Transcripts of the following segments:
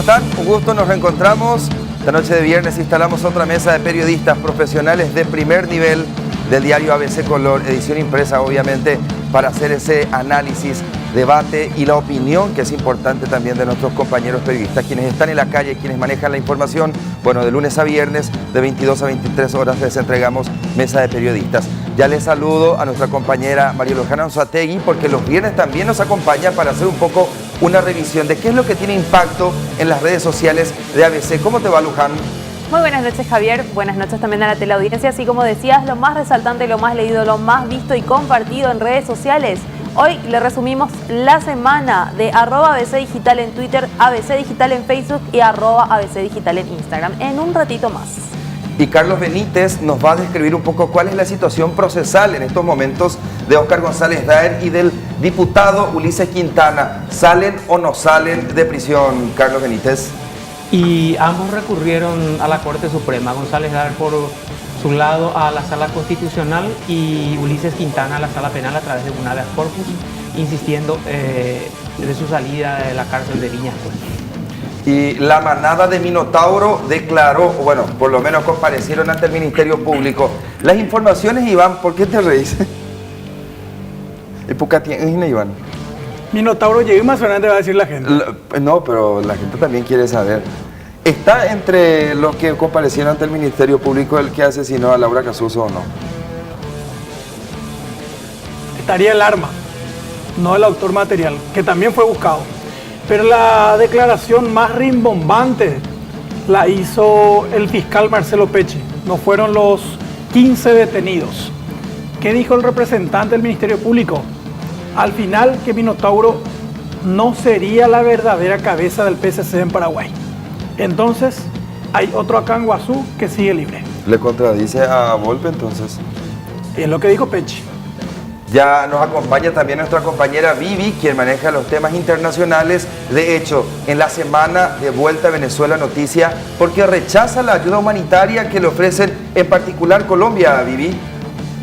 están? Un gusto, nos reencontramos. Esta noche de viernes instalamos otra mesa de periodistas profesionales de primer nivel del diario ABC Color, edición impresa obviamente, para hacer ese análisis, debate y la opinión que es importante también de nuestros compañeros periodistas, quienes están en la calle, quienes manejan la información. Bueno, de lunes a viernes, de 22 a 23 horas les entregamos mesa de periodistas. Ya les saludo a nuestra compañera María Luján Anzoátegui, porque los viernes también nos acompaña para hacer un poco una revisión de qué es lo que tiene impacto en las redes sociales de ABC. ¿Cómo te va, Luján? Muy buenas noches, Javier. Buenas noches también a la teleaudiencia. Así como decías, lo más resaltante, lo más leído, lo más visto y compartido en redes sociales. Hoy le resumimos la semana de @ABC Digital en Twitter, ABC Digital en Facebook y @ABC Digital en Instagram. En un ratito más. Y Carlos Benítez nos va a describir un poco cuál es la situación procesal en estos momentos de Óscar González Daer y del diputado Ulises Quintana. ¿Salen o no salen de prisión, Carlos Benítez? Y ambos recurrieron a la Corte Suprema. González Daer por su lado a la Sala Constitucional y Ulises Quintana a la Sala Penal a través de un habeas corpus, insistiendo de su salida de la cárcel de Viñas. Y la manada de Minotauro declaró, bueno, por lo menos comparecieron ante el Ministerio Público. Las informaciones, Iván, ¿por qué te reís? Iván. Minotauro llegó más sonante, va a decir la gente. No, pero la gente también quiere saber. ¿Está entre los que comparecieron ante el Ministerio Público el que asesinó a Laura Casuso o no? Estaría el arma, no el autor material, que también fue buscado. Pero la declaración más rimbombante la hizo el fiscal Marcelo Pecci. No fueron los 15 detenidos. ¿Qué dijo el representante del Ministerio Público? Al final, que Minotauro no sería la verdadera cabeza del PSC en Paraguay. Entonces, hay otro acá en Guazú que sigue libre. ¿Le contradice a Volpe entonces? Es lo que dijo Pecci. Ya nos acompaña también nuestra compañera Vivi, quien maneja los temas internacionales. De hecho, en la semana de vuelta a Venezuela noticia, porque rechaza la ayuda humanitaria que le ofrecen en particular Colombia, Vivi.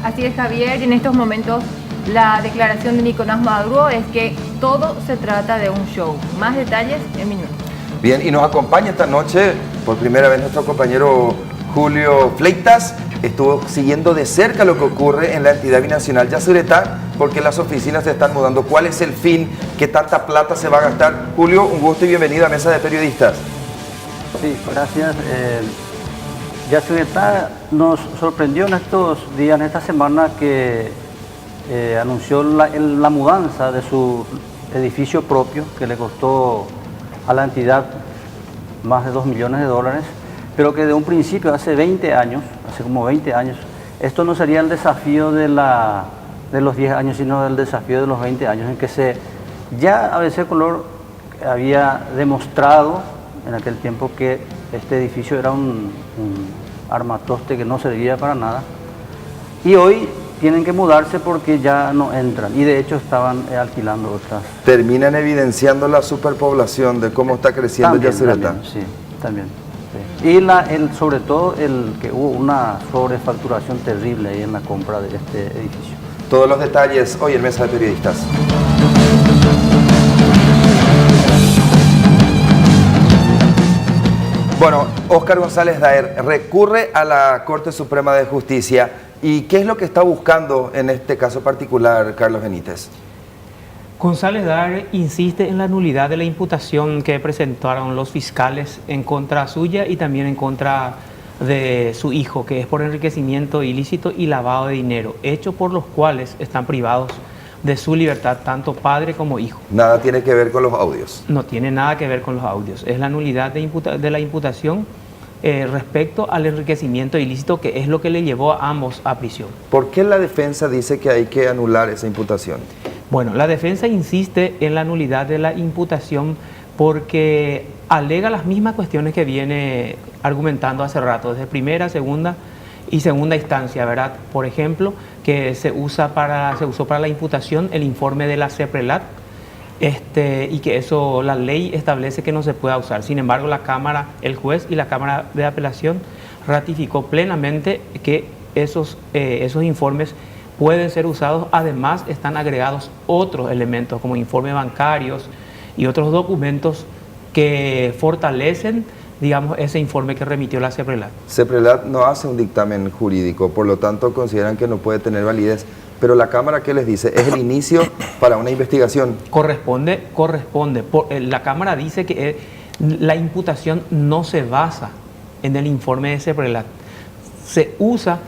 Así es, Javier, y en estos momentos la declaración de Nicolás Maduro es que todo se trata de un show. Más detalles en minutos. Bien, y nos acompaña esta noche por primera vez nuestro compañero Julio Fleitas. Estuvo siguiendo de cerca lo que ocurre en la entidad binacional Yacyretá, porque las oficinas se están mudando. ¿Cuál es el fin? ¿Qué tanta plata se va a gastar? Julio, un gusto y bienvenido a Mesa de Periodistas. Sí, gracias. Yacyretá nos sorprendió en estos días, en esta semana, que anunció la mudanza de su edificio propio, que le costó a la entidad más de $2 millones, pero que de un principio, hace 20 años, hace como 20 años, esto no sería el desafío de los 10 años, sino del desafío de los 20 años, en que ya ABC Color había demostrado en aquel tiempo que este edificio era un armatoste que no servía para nada, y hoy tienen que mudarse porque ya no entran, y de hecho estaban alquilando otras. Terminan evidenciando la superpoblación de cómo está creciendo Yacyretá. Sí, también. Sí. Y sobre todo que hubo una sobrefacturación terrible ahí en la compra de este edificio. Todos los detalles hoy en Mesa de Periodistas. Bueno, Óscar González Daer recurre a la Corte Suprema de Justicia. ¿Y qué es lo que está buscando en este caso particular, Carlos Benítez? González Daer insiste en la nulidad de la imputación que presentaron los fiscales en contra suya y también en contra de su hijo, que es por enriquecimiento ilícito y lavado de dinero, hechos por los cuales están privados de su libertad, tanto padre como hijo. Nada tiene que ver con los audios. No tiene nada que ver con los audios. Es la nulidad de la imputación respecto al enriquecimiento ilícito, que es lo que le llevó a ambos a prisión. ¿Por qué la defensa dice que hay que anular esa imputación? Bueno, la defensa insiste en la nulidad de la imputación porque alega las mismas cuestiones que viene argumentando hace rato, desde primera, segunda y segunda instancia, ¿verdad? Por ejemplo, que se usó para la imputación el informe de la CEPRELAT, y que eso, la ley establece que no se pueda usar. Sin embargo, la Cámara, el juez y la Cámara de Apelación ratificó plenamente que esos informes pueden ser usados. Además, están agregados otros elementos como informes bancarios y otros documentos que fortalecen, digamos, ese informe que remitió la CEPRELAT. CEPRELAT no hace un dictamen jurídico, por lo tanto consideran que no puede tener validez. Pero la Cámara, ¿qué les dice? Es el inicio para una investigación. Corresponde. La Cámara dice que la imputación no se basa en el informe de CEPRELAT. Se usa,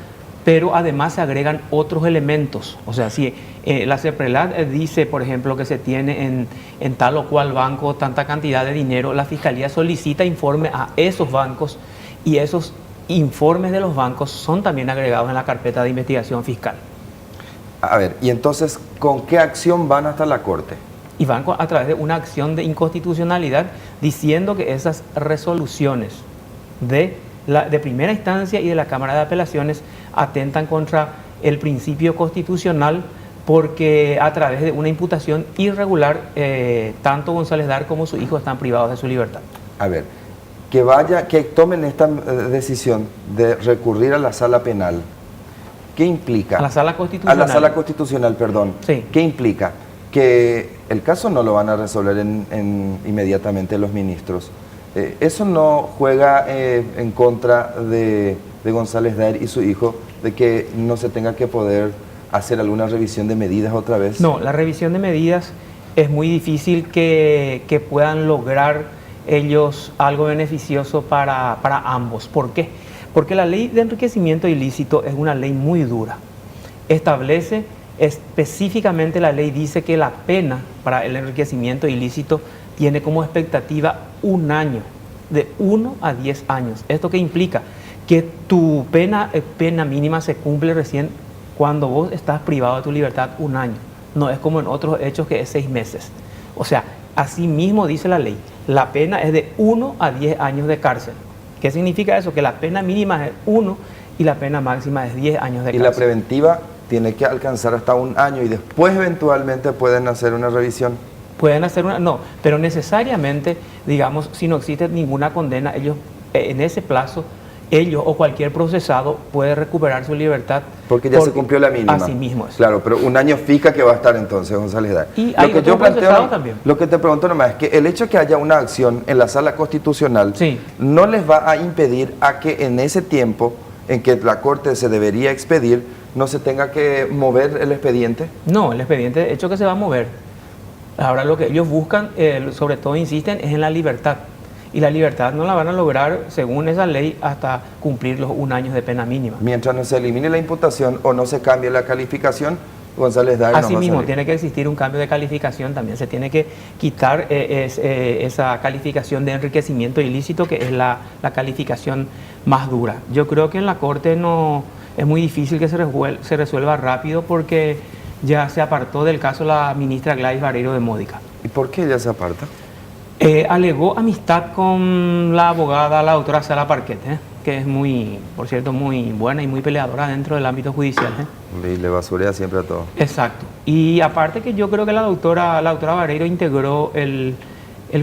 pero además se agregan otros elementos. O sea, si la CEPRELAT dice, por ejemplo, que se tiene en tal o cual banco tanta cantidad de dinero, la Fiscalía solicita informe a esos bancos y esos informes de los bancos son también agregados en la carpeta de investigación fiscal. A ver, y entonces, ¿con qué acción van hasta la Corte? Y van a través de una acción de inconstitucionalidad diciendo que esas resoluciones de primera instancia y de la Cámara de Apelaciones atentan contra el principio constitucional porque a través de una imputación irregular, tanto González Dar como su hijo están privados de su libertad. A ver, que tomen esta decisión de recurrir a la sala penal. ¿Qué implica? A la sala constitucional. A la sala constitucional, perdón. Sí. ¿Qué implica? Que el caso no lo van a resolver inmediatamente los ministros. ¿Eso no juega en contra de González Dar y su hijo, de que no se tenga que poder hacer alguna revisión de medidas otra vez? No, la revisión de medidas es muy difícil que puedan lograr ellos algo beneficioso para ambos. ¿Por qué? Porque la ley de enriquecimiento ilícito es una ley muy dura. Establece específicamente, la ley dice que la pena para el enriquecimiento ilícito tiene como expectativa 1 año, de 1 a 10 años. ¿Esto qué implica? Que tu pena mínima se cumple recién cuando vos estás privado de tu libertad 1 año. No es como en otros hechos que es 6 meses. O sea, así mismo dice la ley. La pena es de 1 a 10 años de cárcel. ¿Qué significa eso? Que la pena mínima es 1 y la pena máxima es 10 años de cárcel. Y la preventiva tiene que alcanzar hasta 1 año y después eventualmente pueden hacer una revisión. Pueden hacer no, pero necesariamente, digamos, si no existe ninguna condena, ellos en ese plazo, ellos o cualquier procesado puede recuperar su libertad. Porque ya se cumplió la mínima. Así mismo es. Claro, pero 1 año fija que va a estar entonces González Dar. Y hay otro procesado también. Lo que te pregunto nomás es que el hecho de que haya una acción en la sala constitucional no les va a impedir a que en ese tiempo en que la Corte se debería expedir, no se tenga que mover el expediente. No, el expediente de hecho que se va a mover. Ahora lo que ellos buscan, sobre todo insisten, es en la libertad. Y la libertad no la van a lograr, según esa ley, hasta cumplir los 1 año de pena mínima. Mientras no se elimine la imputación o no se cambie la calificación, González Dar Así no va a mismo, salir. tiene que existir un cambio de calificación también. Se tiene que quitar esa calificación de enriquecimiento ilícito, que es la calificación más dura. Yo creo que en la Corte no es muy difícil que se resuelva rápido porque ya se apartó del caso la ministra Gladys Barreiro de Módica. ¿Y por qué ella se aparta? Alegó amistad con la abogada, la doctora Sara Parquet, que es muy, por cierto, muy buena y muy peleadora dentro del ámbito judicial. Y le basurea siempre a todo. Exacto. Y aparte que yo creo que la doctora Barreiro integró el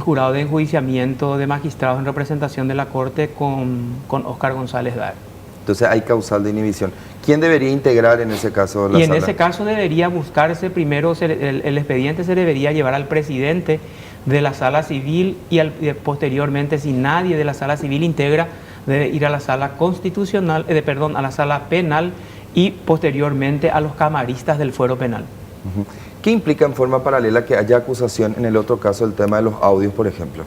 jurado de enjuiciamiento de magistrados en representación de la Corte con Óscar González Dar. Entonces hay causal de inhibición. ¿Quién debería integrar en ese caso la Y en sala? ese caso debería buscarse primero, el expediente se debería llevar al presidente de la sala civil y posteriormente, si nadie de la sala civil integra, debe ir a la sala constitucional, a la sala penal y posteriormente a los camaristas del fuero penal. ¿Qué implica en forma paralela que haya acusación en el otro caso el tema de los audios, por ejemplo?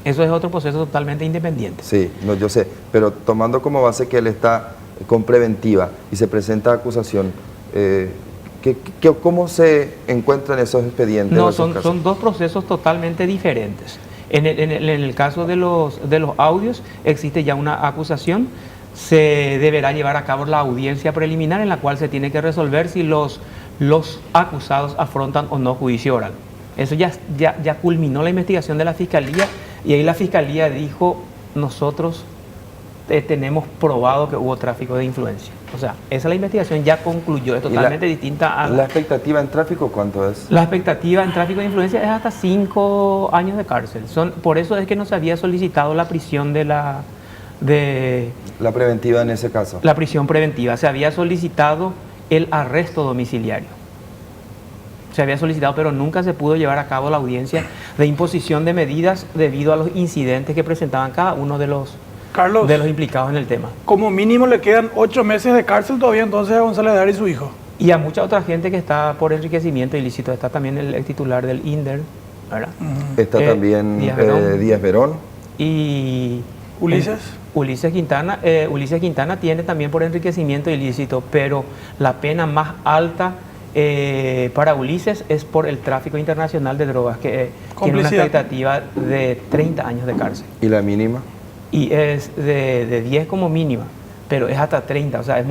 Eso es otro proceso totalmente independiente. Sí, no, yo sé, pero tomando como base que él está con preventiva y se presenta acusación, ¿cómo se encuentran esos expedientes? No, son dos procesos totalmente diferentes. En el caso de los audios existe ya una acusación, se deberá llevar a cabo la audiencia preliminar en la cual se tiene que resolver si los acusados afrontan o no juicio oral. Eso ya culminó la investigación de la Fiscalía y ahí la Fiscalía dijo, nosotros tenemos probado que hubo tráfico de influencia. O sea, esa la investigación ya concluyó, es totalmente distinta a... ¿La expectativa en tráfico cuánto es? La expectativa en tráfico de influencia es hasta 5 años de cárcel. Por eso es que no se había solicitado la prisión la preventiva en ese caso. La prisión preventiva. Se había solicitado el arresto domiciliario. se había solicitado, pero nunca se pudo llevar a cabo la audiencia de imposición de medidas debido a los incidentes que presentaban cada uno de los Carlos, implicados en el tema. como mínimo le quedan 8 meses de cárcel todavía entonces a González Dar y su hijo. Y a mucha otra gente que está por enriquecimiento ilícito. Está también el ex titular del INDER, ¿verdad? Está también Díaz Verón. Y Ulises. Ulises Quintana tiene también por enriquecimiento ilícito, pero la pena más alta para Ulises es por el tráfico internacional de drogas, que tiene una expectativa de 30 años de cárcel. ¿Y la mínima? Y es de 10 como mínima, pero es hasta 30, o sea,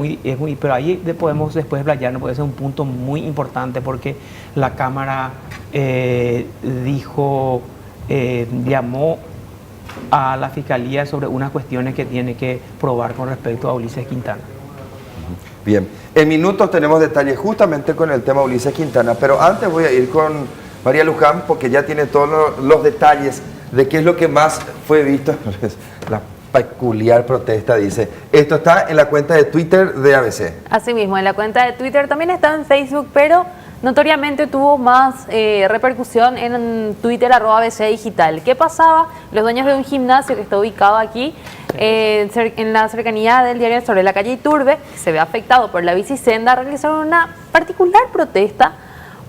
pero ahí podemos después explayarnos, puede ser un punto muy importante porque la Cámara llamó a la Fiscalía sobre unas cuestiones que tiene que probar con respecto a Ulises Quintana. Bien, en minutos tenemos detalles justamente con el tema Ulises Quintana, pero antes voy a ir con María Luján porque ya tiene todos los detalles de qué es lo que más fue visto. La peculiar protesta, dice. Esto está en la cuenta de Twitter de ABC. Asimismo, en la cuenta de Twitter, también está en Facebook, pero notoriamente tuvo más repercusión en Twitter, @ABC Digital. ¿Qué pasaba? Los dueños de un gimnasio que está ubicado aquí, en la cercanía del Diario sobre la calle Iturbe, que se ve afectado por la bicisenda, realizaron una particular protesta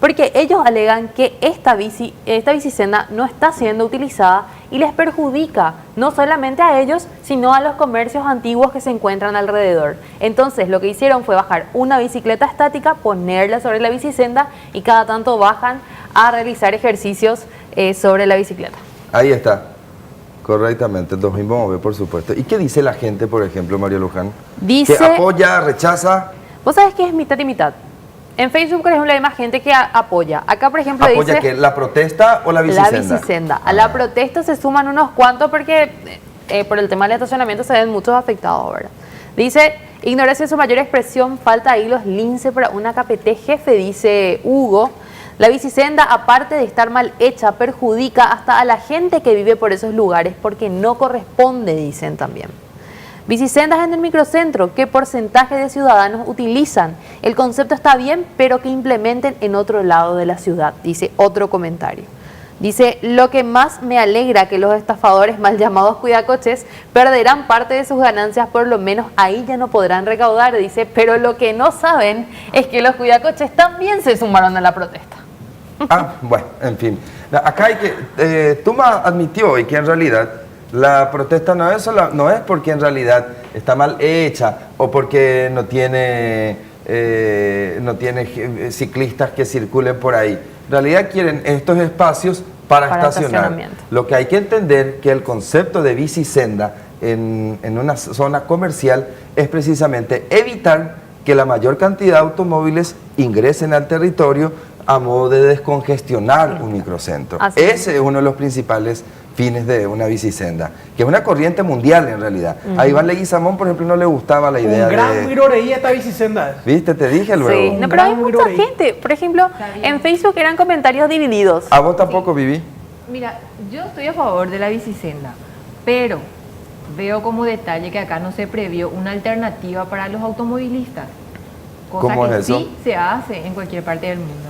porque ellos alegan que esta bicisenda no está siendo utilizada y les perjudica no solamente a ellos, sino a los comercios antiguos que se encuentran alrededor. Entonces, lo que hicieron fue bajar una bicicleta estática, ponerla sobre la bicisenda y cada tanto bajan a realizar ejercicios sobre la bicicleta. Ahí está, correctamente, 2009, por supuesto. ¿Y qué dice la gente, por ejemplo, María Luján? Dice, ¿que apoya, rechaza? ¿Vos sabés que es mitad y mitad? En Facebook, por ejemplo, hay más gente que apoya. Acá, por ejemplo, ¿Apoya dice... que la protesta o la bicisenda? La bicisenda. A la protesta se suman unos cuantos porque por el tema del estacionamiento se ven muchos afectados, ¿verdad? Dice, ignorancia en su mayor expresión, falta hilos lince para una KPT jefe, dice Hugo. La bicisenda, aparte de estar mal hecha, perjudica hasta a la gente que vive por esos lugares porque no corresponde, dicen también. Bicisendas en el microcentro, ¿qué porcentaje de ciudadanos utilizan? El concepto está bien, pero que implementen en otro lado de la ciudad, dice otro comentario. Dice, lo que más me alegra que los estafadores mal llamados cuidacoches perderán parte de sus ganancias, por lo menos ahí ya no podrán recaudar, dice, pero lo que no saben es que los cuidacoches también se sumaron a la protesta. Bueno, en fin. Acá hay que... Tuma admitió hoy que en realidad la protesta no es porque en realidad está mal hecha o porque no tiene ciclistas que circulen por ahí. En realidad quieren estos espacios para estacionar. Lo que hay que entender que el concepto de bicisenda en una zona comercial es precisamente evitar que la mayor cantidad de automóviles ingresen al territorio a modo de descongestionar un microcentro. Ese es uno de los principales fines de una bicisenda, que es una corriente mundial en realidad. A Iván Leguizamón, por ejemplo, no le gustaba la idea un gran miroreí esta bicisenda. ¿Viste? Te dije luego. Sí, no, pero hay mucha gente. Por ejemplo, en Facebook eran comentarios divididos. ¿A vos tampoco, Vivi? Mira, yo estoy a favor de la bicisenda, pero veo como detalle que acá no se previó una alternativa para los automovilistas. Cosa ¿Cómo que es eso? sí se hace en cualquier parte del mundo.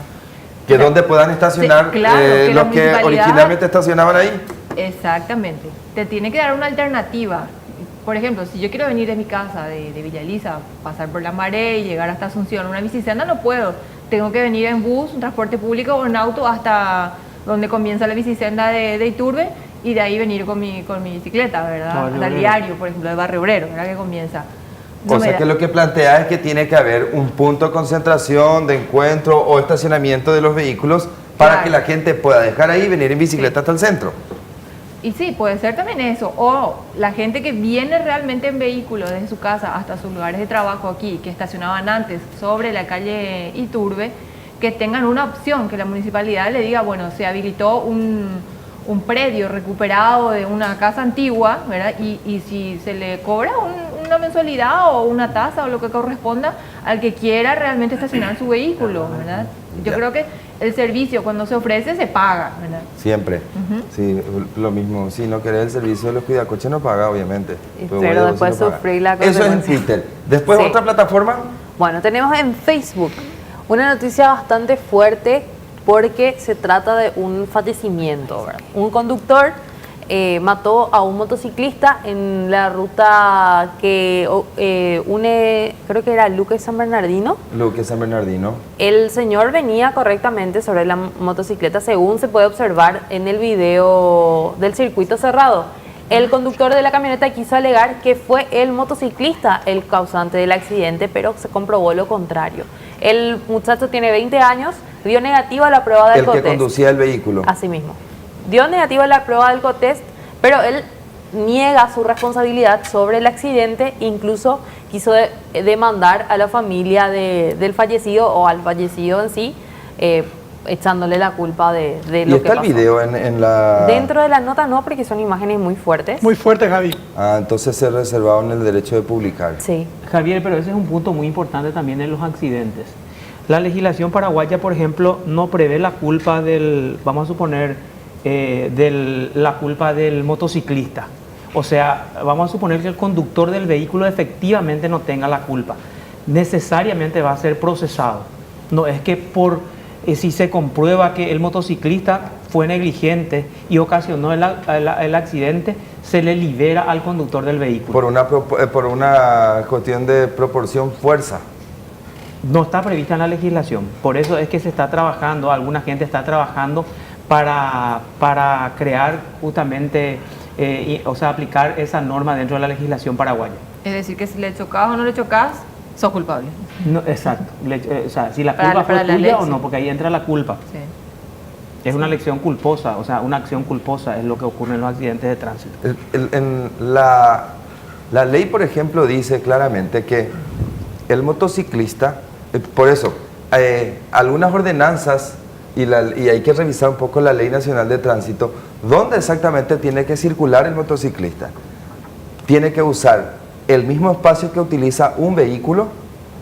Que donde puedan estacionar claro, que los que originalmente estacionaban ahí. Exactamente. Te tiene que dar una alternativa. Por ejemplo, si yo quiero venir de mi casa, de Villa Elisa, pasar por La Maré y llegar hasta Asunción, una bicisenda no puedo. Tengo que venir en bus, un transporte público o en auto hasta donde comienza la bicisenda de Iturbe y de ahí venir con mi bicicleta, ¿verdad? Hasta el diario, por ejemplo, de Barrio Obrero, ¿verdad? Que comienza. O sea que lo que plantea es que tiene que haber un punto de concentración, de encuentro o estacionamiento de los vehículos para que la gente pueda dejar ahí y venir en bicicleta hasta el centro. Y sí, puede ser también eso. O la gente que viene realmente en vehículo desde su casa hasta sus lugares de trabajo aquí, que estacionaban antes sobre la calle Iturbe, que tengan una opción, que la municipalidad le diga, bueno, se habilitó un predio recuperado de una casa antigua, ¿verdad? Y si se le cobra una mensualidad o una tasa o lo que corresponda al que quiera realmente estacionar su vehículo, ¿verdad? Yo creo que el servicio cuando se ofrece se paga, ¿verdad? Siempre. Sí, lo mismo. Si no querés el servicio de los cuidacoches no paga, obviamente. Pero después sufrir la consecuencia. Eso es en Twitter. Después, ¿otra plataforma? Bueno, tenemos en Facebook una noticia bastante fuerte porque se trata de un fallecimiento, ¿verdad? Un conductor mató a un motociclista en la ruta que une, creo que era Luque San Bernardino. Luque San Bernardino. El señor venía correctamente sobre la motocicleta, según se puede observar en el video del circuito cerrado. El conductor de la camioneta quiso alegar que fue el motociclista el causante del accidente, pero se comprobó lo contrario. El muchacho tiene 20 años, dio negativa a la prueba del El que alcotest. conducía el vehículo. Así mismo. Dio negativa a la prueba del alcotest, pero él niega su responsabilidad sobre el accidente, incluso quiso demandar a la familia del fallecido o al fallecido en sí, echándole la culpa de ¿Y lo está que pasó. el video en la...? Dentro de la nota no, porque son imágenes muy fuertes. Muy fuerte, Javi. Ah, entonces se reservaron el derecho de publicar. Sí. Javier, pero ese es un punto muy importante también en los accidentes. La legislación paraguaya, por ejemplo, no prevé la culpa del, vamos a suponer, la culpa del motociclista. O sea, vamos a suponer que el conductor del vehículo efectivamente no tenga la culpa. Necesariamente va a ser procesado. No es que si se comprueba que el motociclista fue negligente y ocasionó el accidente, se le libera al conductor del vehículo. Por una cuestión de proporción fuerza. No está prevista en la legislación. Por eso es que se está trabajando, alguna gente está trabajando para crear justamente, o sea, aplicar esa norma dentro de la legislación paraguaya. Es decir, que si le chocas o no le chocas, sos culpable. No, exacto. O sea, si la Para culpa la fue ley, tuya o sí. no, porque ahí entra la culpa. Sí. Es una lección culposa, o sea, una acción culposa es lo que ocurre en los accidentes de tránsito. La ley, por ejemplo, dice claramente que el motociclista, por eso, algunas ordenanzas, y hay que revisar un poco la Ley Nacional de Tránsito, ¿dónde exactamente tiene que circular el motociclista? ¿Tiene que usar el mismo espacio que utiliza un vehículo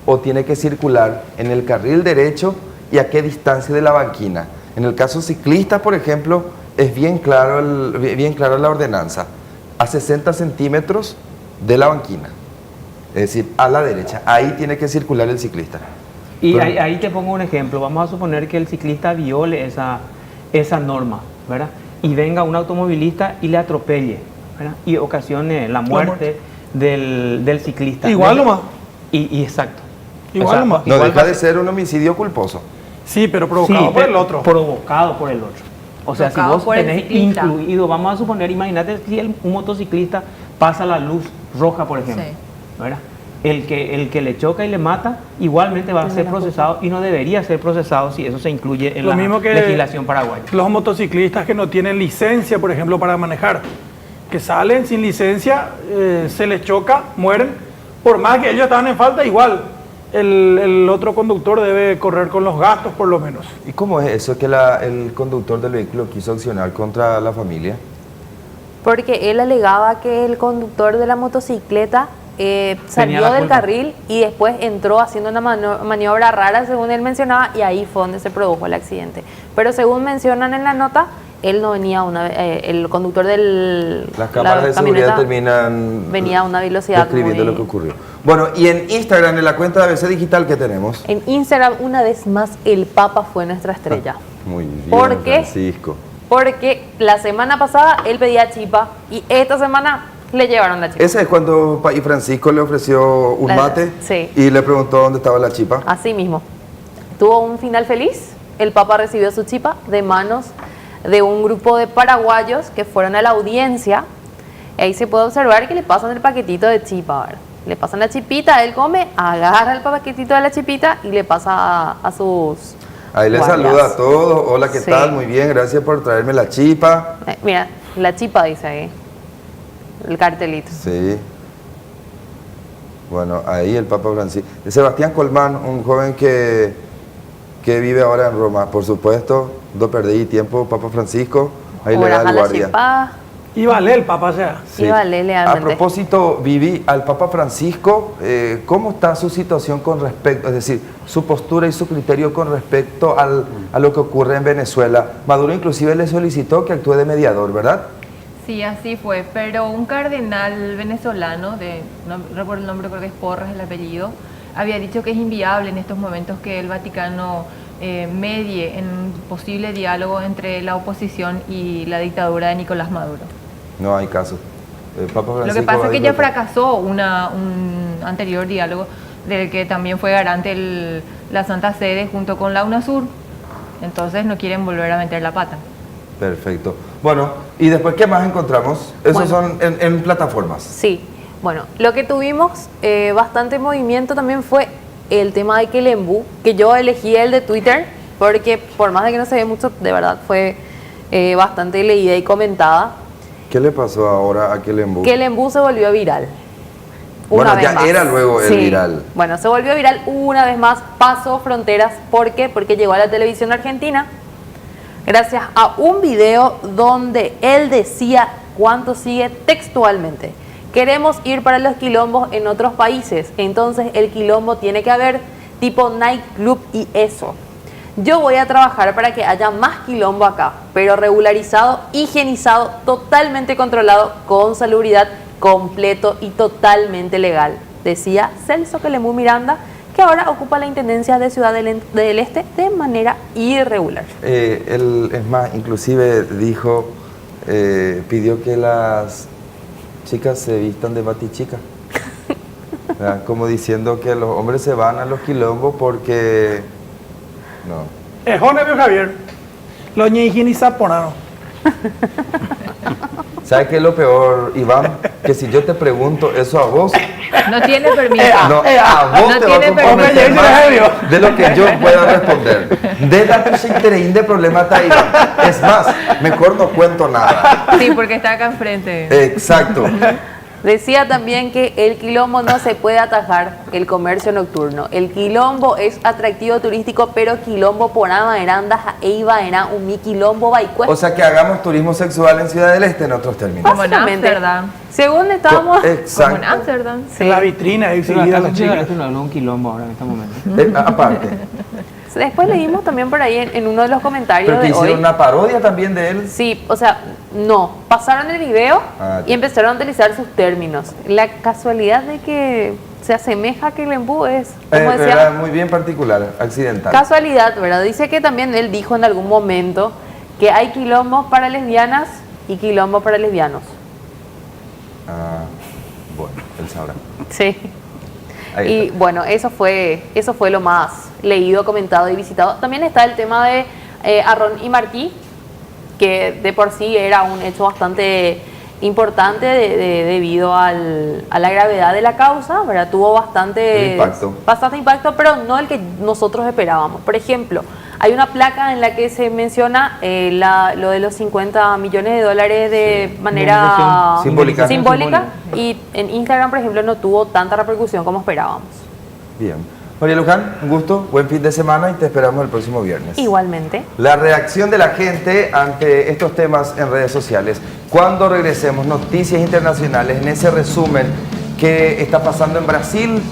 o tiene que circular en el carril derecho y a qué distancia de la banquina? En el caso ciclista, por ejemplo, es bien claro la ordenanza, a 60 centímetros de la banquina, es decir, a la derecha, ahí tiene que circular el ciclista. Y Pero- ahí te pongo un ejemplo. Vamos a suponer que el ciclista viole esa norma, ¿verdad? Y venga un automovilista y le atropelle, ¿verdad? Y ocasione la muerte del ciclista. Igual nomás. Y exacto. Igual nomás. No igual deja va a de ser- ser un homicidio culposo. Sí, pero provocado Sí, por el pero otro. Provocado por el otro. O sea, si Provocado vos por el tenés ciclista. incluido, vamos a suponer, imagínate si un motociclista pasa la luz roja, por ejemplo, Sí. ¿verdad? El que le choca y le mata, igualmente va a ser procesado y no debería ser procesado si eso se incluye en Lo la mismo que legislación paraguaya. los motociclistas que no tienen licencia, por ejemplo, para manejar, que salen sin licencia, se les choca, mueren, por más que ellos estaban en falta, igual el otro conductor debe correr con los gastos por lo menos. ¿Y cómo es eso que el conductor del vehículo quiso accionar contra la familia? Porque él alegaba que el conductor de la motocicleta salió la del culpa. carril y después entró haciendo una maniobra rara, según él mencionaba, y ahí fue donde se produjo el accidente. Pero según mencionan en la nota, él no venía el conductor del Las cámaras de seguridad terminan venía a una velocidad describiendo muy- lo que ocurrió. Bueno, y en Instagram, en la cuenta de ABC Digital que tenemos. En Instagram, una vez más, el Papa fue nuestra estrella. Muy bien, ¿Por qué? Francisco. Porque la semana pasada él pedía chipa y esta semana le llevaron la chipa. Ese es cuando y Francisco le ofreció un mate Sí. y le preguntó dónde estaba la chipa. Así mismo. Tuvo un final feliz. El Papa recibió su chipa de manos de un grupo de paraguayos que fueron a la audiencia. Ahí se puede observar que le pasan el paquetito de chipa. ¿Verdad? Le pasan la chipita, él come, agarra el paquetito de la chipita y le pasa a sus Ahí le guardias. saluda a todos. Hola, ¿qué Sí. tal? Muy bien, gracias por traerme la chipa. Mira, la chipa dice ahí. El cartelito. Sí. Bueno, ahí el Papa Francisco. Sebastián Colmán, un joven que vive ahora en Roma. Por supuesto, no perdí tiempo, Papa Francisco. Ahí le da Oras a el la guardia. chipa. Y vale el Papa, o sea. Sí, vale, A legalmente. propósito, Vivi, al Papa Francisco, ¿cómo está su situación con respecto, es decir, su postura y su criterio con respecto a lo que ocurre en Venezuela? Maduro inclusive le solicitó que actúe de mediador, ¿verdad? Sí, así fue, pero un cardenal venezolano, no recuerdo el nombre, creo que es Porras el apellido, había dicho que es inviable en estos momentos que el Vaticano medie en un posible diálogo entre la oposición y la dictadura de Nicolás Maduro. No hay caso. Papa Lo que Francisco pasa es que ya dijo- fracasó un anterior diálogo del que también fue garante la Santa Sede junto con la UNASUR. Entonces no quieren volver a meter la pata. Perfecto. Bueno, ¿y después qué más encontramos? Esos Bueno. son en plataformas. Sí, bueno, lo que tuvimos bastante movimiento también fue el tema de Quelembú, que yo elegí el de Twitter, porque por más de que no se ve mucho, de verdad fue bastante leída y comentada. ¿Qué le pasó ahora a Quelembú? Quelembú se volvió viral. Bueno, Una ya vez más. era luego el viral. Bueno, se volvió viral una vez más, pasó fronteras. ¿Por qué? Porque llegó a la televisión argentina gracias a un video donde él decía cuánto sigue textualmente. Queremos ir para los quilombos en otros países, entonces el quilombo tiene que haber tipo nightclub y eso. Yo voy a trabajar para que haya más quilombo acá, pero regularizado, higienizado, totalmente controlado, con salubridad, completo y totalmente legal, decía Celso Quelembú Miranda, que ahora ocupa la intendencia de Ciudad del Este de manera irregular. Él, es más, inclusive dijo, pidió que las chicas se vistan de batichica. ¿Verdad? Como diciendo que los hombres se van a los quilombos porque... No. Ejone vio Javier. Lo higieniza ponano. ¿Sabes qué es lo peor, Iván? Que si yo te pregunto eso a vos, No tiene permiso. no, a vos No te va a tiene comprometer permiso. más de lo que yo pueda responder. De la interés de problema está Iván. Es más, mejor no cuento nada. Sí, porque está acá enfrente. Exacto. Decía también que el quilombo no se puede atajar el comercio nocturno. El quilombo es atractivo turístico, pero quilombo por Amaerandas e Ibaena, un mi quilombo baicue. O sea que hagamos turismo sexual en Ciudad del Este, en otros términos. Como en Básicamente, Ámsterdam. según estábamos... Como en Exacto. Ámsterdam. En la vitrina Pero exhibida acá las se chicas. parece un quilombo ahora en este momento. Aparte. Después leímos también por ahí en uno de los comentarios Pero que de hoy. hicieron una parodia también de él. Sí, o sea, no. Pasaron el video Ah, y ya. empezaron a utilizar sus términos. La casualidad de que se asemeja a Quelembú es, como Era decía, muy bien particular, accidental. casualidad, ¿verdad? Dice que también él dijo en algún momento que hay quilombos para lesbianas y quilombos para lesbianos. Ah, bueno, él sabrá. Sí. Ahí Y está. bueno, eso fue lo más leído, comentado y visitado. También está el tema de Arrón y Martí, que de por sí era un hecho bastante importante debido a la gravedad de la causa, ¿verdad? Tuvo El impacto. bastante impacto, pero no el que nosotros esperábamos. Por ejemplo, hay una placa en la que se menciona lo de los 50 millones de dólares de manera Simbólica. simbólica, y en Instagram, por ejemplo, no tuvo tanta repercusión como esperábamos. Bien. María Luján, un gusto, buen fin de semana y te esperamos el próximo viernes. Igualmente. La reacción de la gente ante estos temas en redes sociales. Cuando regresemos, noticias internacionales, en ese resumen que está pasando en Brasil.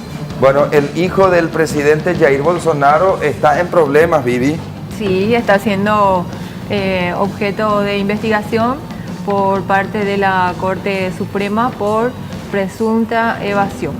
Bueno, el hijo del presidente Jair Bolsonaro está en problemas, Vivi. Sí, está siendo objeto de investigación por parte de la Corte Suprema por presunta evasión.